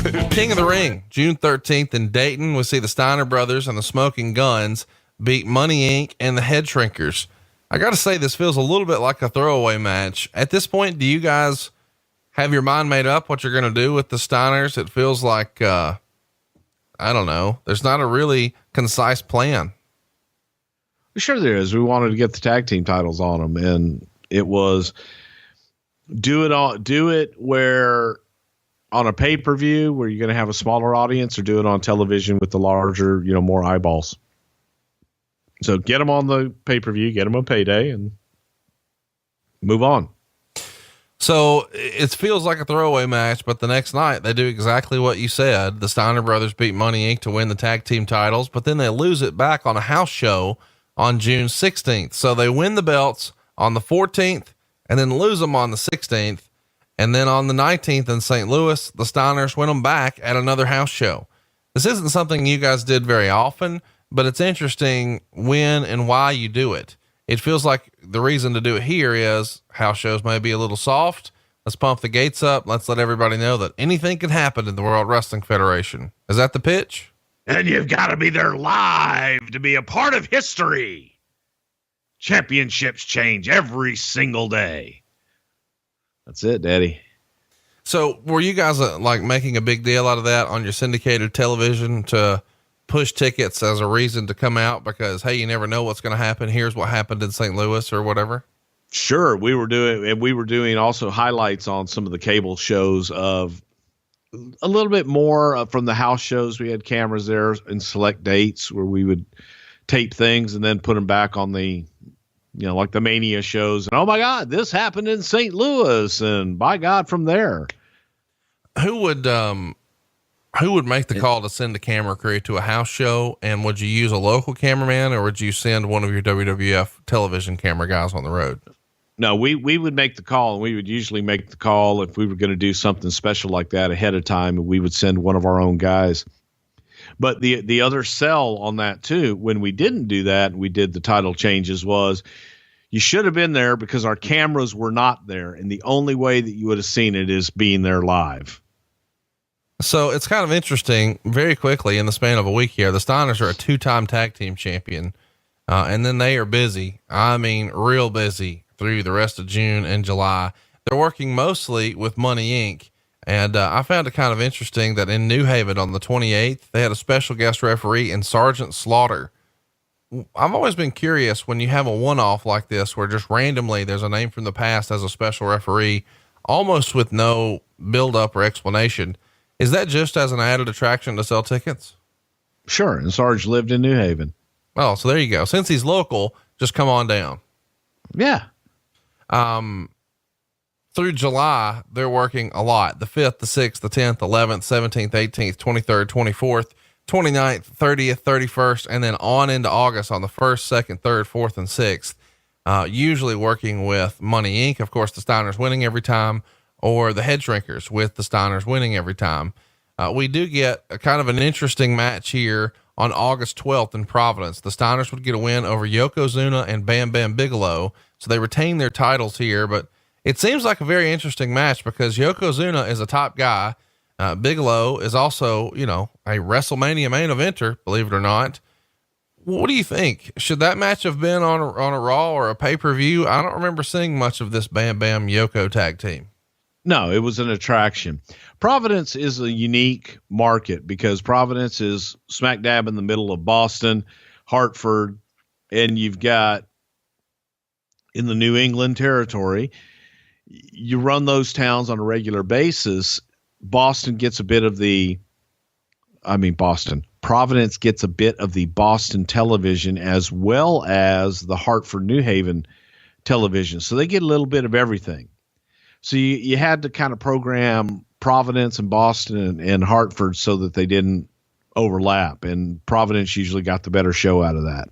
King of the Ring, June 13th in Dayton. We see the Steiner Brothers and the Smoking Guns beat Money Inc. and the Head Shrinkers. I got to say, this feels a little bit like a throwaway match. At this point, do you guys have your mind made up what you're going to do with the Steiners? It feels like, I don't know. There's not a really concise plan. Sure there is. We wanted to get the tag team titles on them, and it was do it where on a pay-per-view where you're going to have a smaller audience, or do it on television with the larger, more eyeballs. So get them on the pay-per-view, get them on payday, and move on. So it feels like a throwaway match, but the next night they do exactly what you said. The Steiner Brothers beat Money Inc. to win the tag team titles, but then they lose it back on a house show on June 16th. So they win the belts on the 14th and then lose them on the 16th. And then on the 19th in St. Louis, the Steiners win them back at another house show. This isn't something you guys did very often, but it's interesting when and why you do it. It feels like the reason to do it here is house shows may be a little soft. Let's pump the gates up. Let's let everybody know that anything can happen in the World Wrestling Federation. Is that the pitch? And you've got to be there live to be a part of history. Championships change every single day. That's it, Daddy. So were you guys like making a big deal out of that on your syndicated television to push tickets as a reason to come out because, hey, you never know what's going to happen. Here's what happened in St. Louis or whatever. Sure. We were doing also highlights on some of the cable shows of a little bit more from the house shows. We had cameras there in select dates where we would tape things and then put them back on the, like the Mania shows. And oh my God, this happened in St. Louis, and by God, from there. Who would make the call to send a camera crew to a house show? And would you use a local cameraman, or would you send one of your WWF television camera guys on the road? No, we would make the call, and we would usually make the call if we were going to do something special like that ahead of time, and we would send one of our own guys. But the other sell on that too, when we didn't do that and we did the title changes, was you should have been there because our cameras were not there. And the only way that you would have seen it is being there live. So it's kind of interesting. Very quickly in the span of a week here, the Steiners are a 2-time tag team champion. And then they are busy. I mean, real busy through the rest of June and July. They're working mostly with Money Inc. And I found it kind of interesting that in New Haven on the 28th, they had a special guest referee in Sergeant Slaughter. I've always been curious when you have a one-off like this, where just randomly there's a name from the past as a special referee, almost with no build up or explanation. Is that just as an added attraction to sell tickets? Sure. And Sarge lived in New Haven. Oh, so there you go. Since he's local, just come on down. Yeah. Through July, they're working a lot. The 5th, the 6th, the 10th, 11th, 17th, 18th, 23rd, 24th, 29th, 30th, 31st, and then on into August on the 1st, 2nd, 3rd, 4th, and 6th. Usually working with Money Inc. Of course, the Steiners winning every time, or the Head Shrinkers with the Steiners winning every time. We do get a kind of an interesting match here on August 12th in Providence. The Steiners would get a win over Yokozuna and Bam Bam Bigelow. So they retain their titles here, but it seems like a very interesting match because Yokozuna is a top guy. Bigelow is also, a WrestleMania main eventer, believe it or not. What do you think? Should that match have been on a Raw or a pay-per-view? I don't remember seeing much of this Bam Bam Yoko tag team. No, it was an attraction. Providence is a unique market because Providence is smack dab in the middle of Boston, Hartford, and you've got in the New England territory. You run those towns on a regular basis. Providence gets a bit of the Boston television as well as the Hartford, New Haven television. So they get a little bit of everything. So you had to kind of program Providence and Boston and Hartford so that they didn't overlap. And Providence usually got the better show out of that.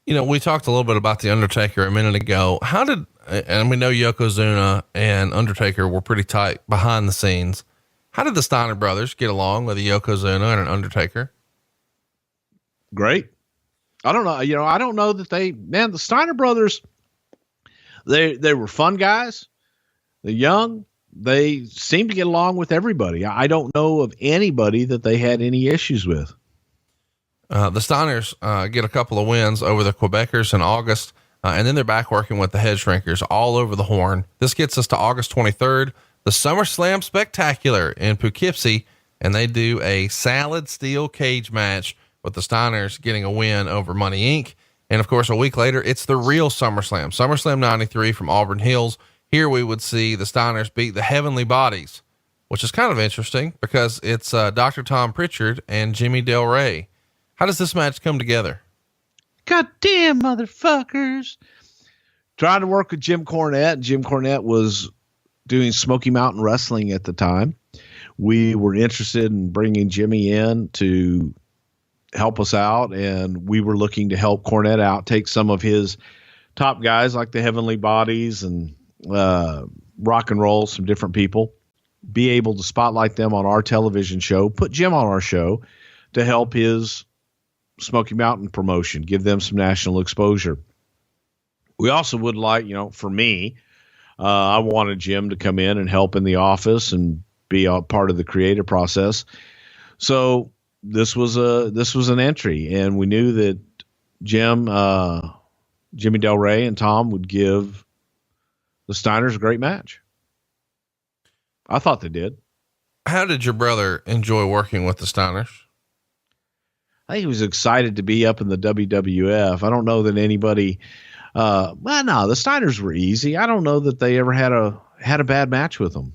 We talked a little bit about the Undertaker a minute ago. And we know Yokozuna and Undertaker were pretty tight behind the scenes. How did the Steiner brothers get along with a Yokozuna and an Undertaker? Great. I don't know. I don't know that the Steiner brothers, they were fun guys. They're young. they seemed to get along with everybody. I don't know of anybody that they had any issues with. The Steiners get a couple of wins over the Quebecers in August, and then they're back working with the Head Shrinkers all over the Horn. This gets us to August 23rd, the SummerSlam Spectacular in Poughkeepsie, and they do a salad steel cage match with the Steiners getting a win over Money Inc. And of course, a week later, it's the real SummerSlam 93 from Auburn Hills. Here we would see the Steiners beat the Heavenly Bodies, which is kind of interesting because it's Dr. Tom Prichard and Jimmy Del Rey. How does this match come together? Goddamn motherfuckers. Trying to work with Jim Cornette. Jim Cornette was doing Smoky Mountain Wrestling at the time. We were interested in bringing Jimmy in to help us out, and we were looking to help Cornette out, take some of his top guys like the Heavenly Bodies and Rock and Roll, some different people, be able to spotlight them on our television show, put Jim on our show to help his Smoky Mountain promotion, give them some national exposure. We also would like, for me, I wanted Jim to come in and help in the office and be a part of the creative process. So this was an entry, and we knew that Jimmy Del Rey and Tom would give the Steiners a great match. I thought they did. How did your brother enjoy working with the Steiners? I think he was excited to be up in the WWF. I don't know that anybody, the Steiners were easy. I don't know that they ever had a bad match with them.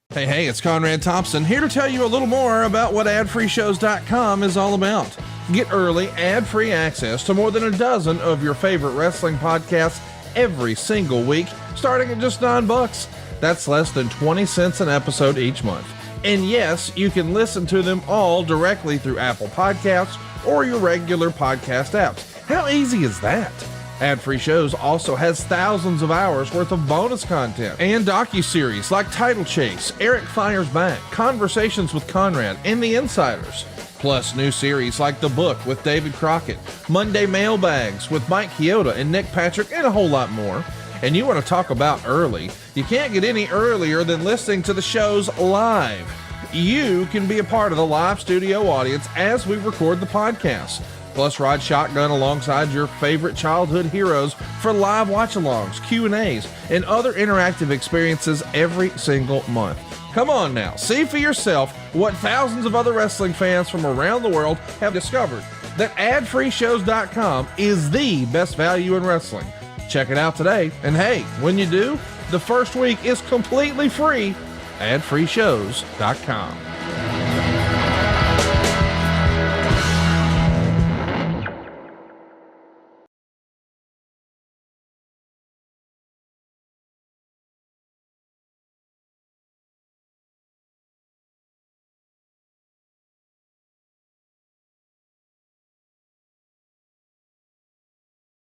Hey, it's Conrad Thompson here to tell you a little more about what adfreeshows.com is all about. Get early, ad-free access to more than a dozen of your favorite wrestling podcasts every single week, starting at just $9. That's less than 20 cents an episode each month. And yes, you can listen to them all directly through Apple Podcasts or your regular podcast apps. How easy is that? Ad-free shows also has thousands of hours worth of bonus content and docuseries like Title Chase, Eric Fires Back, Conversations with Conrad, and The Insiders. Plus new series like The Book with David Crockett, Monday Mailbags with Mike Chioda and Nick Patrick, and a whole lot more. And you want to talk about early? You can't get any earlier than listening to the shows live. You can be a part of the live studio audience as we record the podcast. Plus, ride shotgun alongside your favorite childhood heroes for live watch-alongs, Q&As, and other interactive experiences every single month. Come on now, see for yourself what thousands of other wrestling fans from around the world have discovered, that adfreeshows.com is the best value in wrestling. Check it out today, and hey, when you do, the first week is completely free. adfreeshows.com.